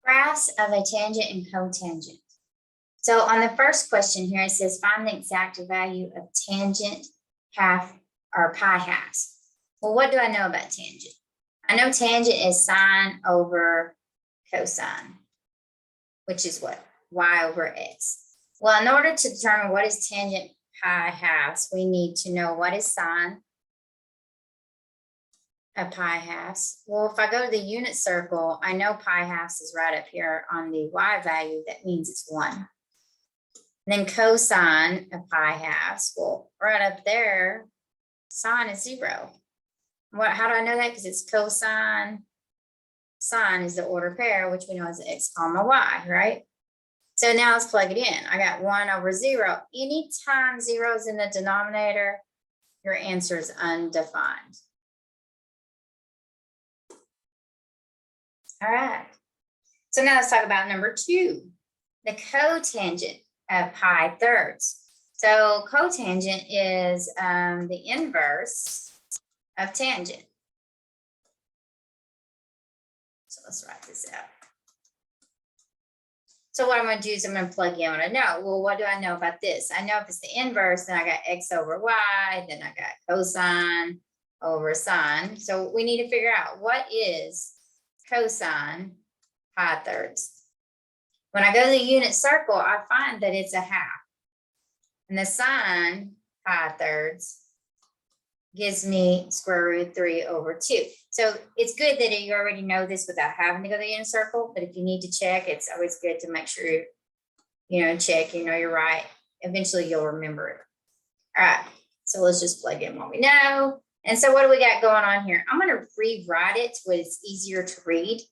Graphs of a tangent and cotangent. So on the first question here, it says find the exact value of tangent half or pi halves. Well, what do I know about tangent? I know tangent is sine over cosine, which is what? Y over x. Well, in order to determine what is tangent pi halves, we need to know what is sine of pi halves. Well, if I go to the unit circle, I know pi halves is right up here on the y value. That means it's 1. Then cosine of pi halves, well, right up there, sine is 0. How do I know that? Because it's cosine. Sine is the order pair, which we know is x comma y, right? So now let's plug it in. I got 1 over 0. Anytime 0 is in the denominator, your answer is undefined. All right. So now let's talk about number 2, the cotangent of pi thirds. So cotangent is the inverse of tangent. So let's write this out. So what I'm going to do is I'm going to plug in what I know. Well, what do I know about this? I know if it's the inverse, then I got x over y, then I got cosine over sine. So we need to figure out what is cosine pi thirds. When I go to the unit circle, I find that it's a half. And the sine pi thirds gives me square root 3 over 2. So it's good that you already know this without having to go to the unit circle. But if you need to check, it's always good to make sure check, you're right. Eventually you'll remember it. All right. So let's just plug in what we know. And so what do we got going on here? I'm going to rewrite it so it's easier to read.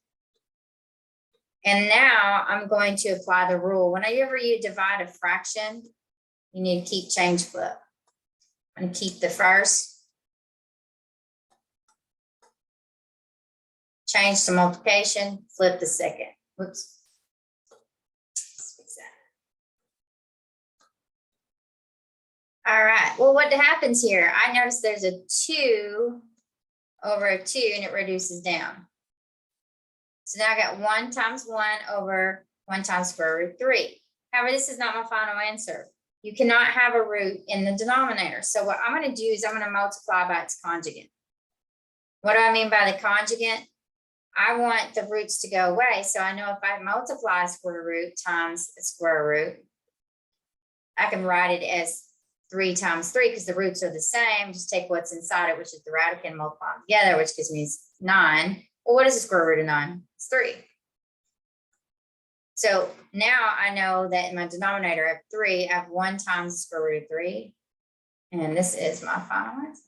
And now I'm going to apply the rule. Whenever you divide a fraction, you need to keep change flip. I'm going to keep the first. Change to multiplication, flip the second. Whoops. Let's fix that. All right. Well, what happens here? I notice there's a 2 over a 2 and it reduces down. So now I got 1 times 1 over 1 times square root 3. However, this is not my final answer. You cannot have a root in the denominator. So what I'm going to do is I'm going to multiply by its conjugate. What do I mean by the conjugate? I want the roots to go away. So I know if I multiply square root times a square root, I can write it as 3 times 3 because the roots are the same. Just take what's inside it, which is the radical, and multiply them together, which gives me 9. Well, what is the square root of 9? It's 3. So now I know that in my denominator of 3, I have 1 times the square root of 3. And this is my final answer.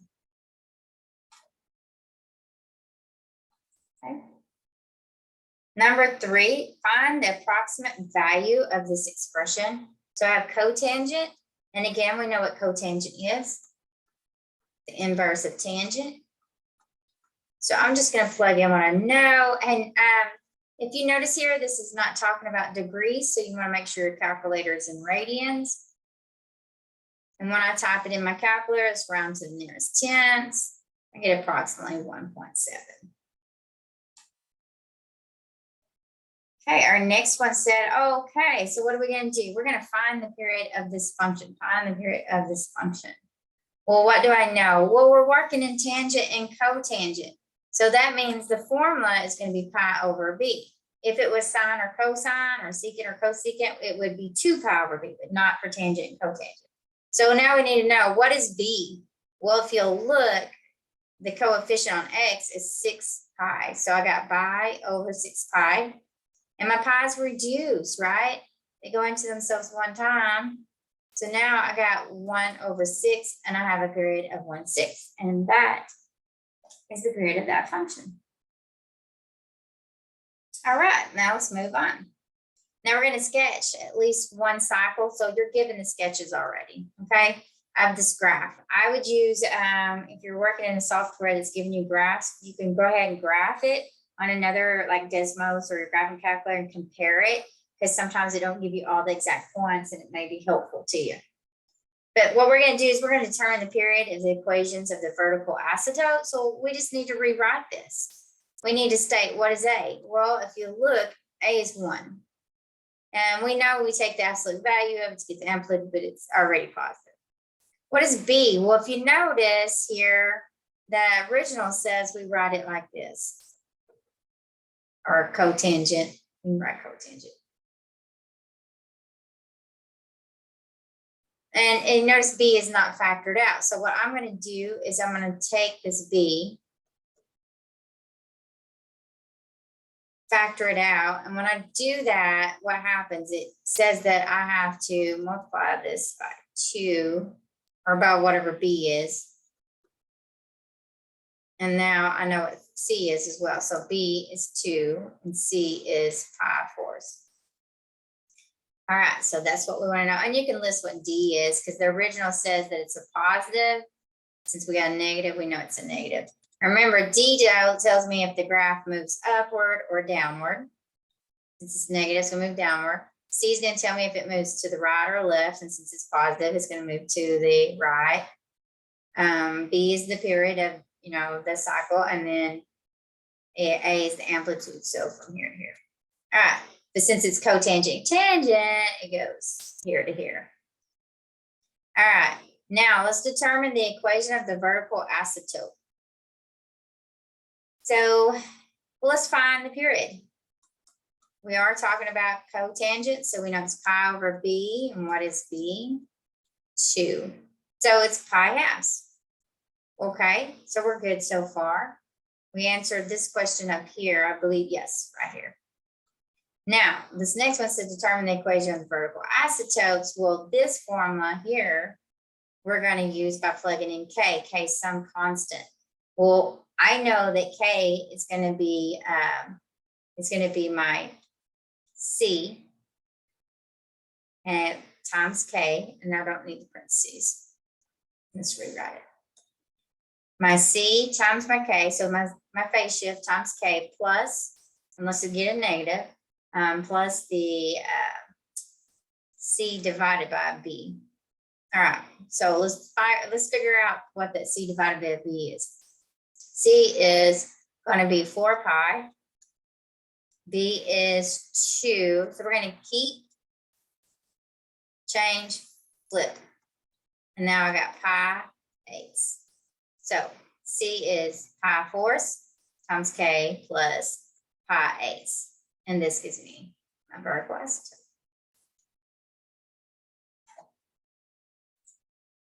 Okay. Number 3, find the approximate value of this expression. So I have cotangent, and again, we know what cotangent is, the inverse of tangent. So I'm just going to plug in what I know. And if you notice here, this is not talking about degrees, so you want to make sure your calculator is in radians. And when I type it in my calculator, it's round to the nearest tenths. I get approximately 1.7. Okay, our next one said, okay, so what are we going to do? We're going to find the period of this function, find the period of this function. Well, what do I know? Well, we're working in tangent and cotangent. So that means the formula is going to be pi over b. If it was sine or cosine or secant or cosecant, it would be 2 pi over b, but not for tangent and cotangent. So now we need to know, what is b? Well, if you'll look, the coefficient on x is 6 pi. So I got pi over 6 pi. And my pi's reduced, right? They go into themselves one time. So now I got 1 over 6, and I have a period of 1/6. And that is the period of that function. All right, now let's move on. Now we're going to sketch at least one cycle. So you're given the sketches already, okay, of this graph. I would use, if you're working in a software that's giving you graphs, you can go ahead and graph it on another like Desmos or your graphing calculator and compare it, because sometimes they don't give you all the exact points and it may be helpful to you. But what we're going to do is we're going to determine the period of the equations of the vertical asymptote. So we just need to rewrite this. We need to state, what is A? Well, if you look, A is 1. And we know we take the absolute value of it to get the amplitude, but it's already positive. What is B? Well, if you notice here, the original says we write it like this, or cotangent. We can write cotangent. And notice B is not factored out. So what I'm going to do is I'm going to take this B, factor it out. And when I do that, what happens? It says that I have to multiply this by 2, or by whatever B is. And now I know what C is as well. So B is 2 and C is pi fourths. All right, so that's what we want to know. And you can list what D is, because the original says that it's a positive. Since we got a negative, we know it's a negative. Remember, D tells me if the graph moves upward or downward. Since it's negative, so move downward. C is going to tell me if it moves to the right or left, and since it's positive, it's going to move to the right. B is the period of, the cycle, and then A is the amplitude, so from here to here. All right, but since it's cotangent tangent, it goes here to here. All right, now let's determine the equation of the vertical asymptote. So let's find the period. We are talking about cotangent, so we know it's pi over B, and what is B? 2. So it's pi halves. Okay, so we're good so far. We answered this question up here, I believe, yes, right here. Now, this next one says determine the equation of the vertical asymptotes. Well, this formula here, we're going to use by plugging in K is some constant. Well, I know that K is going to be, my C and times K, and I don't need the parentheses. Let's rewrite it. My C times my K, so my phase shift times K plus, unless you get a negative, plus the C divided by B. All right, so let's figure out what that C divided by B is. C is going to be 4 pi. B is 2. So we're going to keep, change, flip. And now I got pi eighths. So C is pi fourths times K plus pi eighths. And this gives me my vertical asymptote.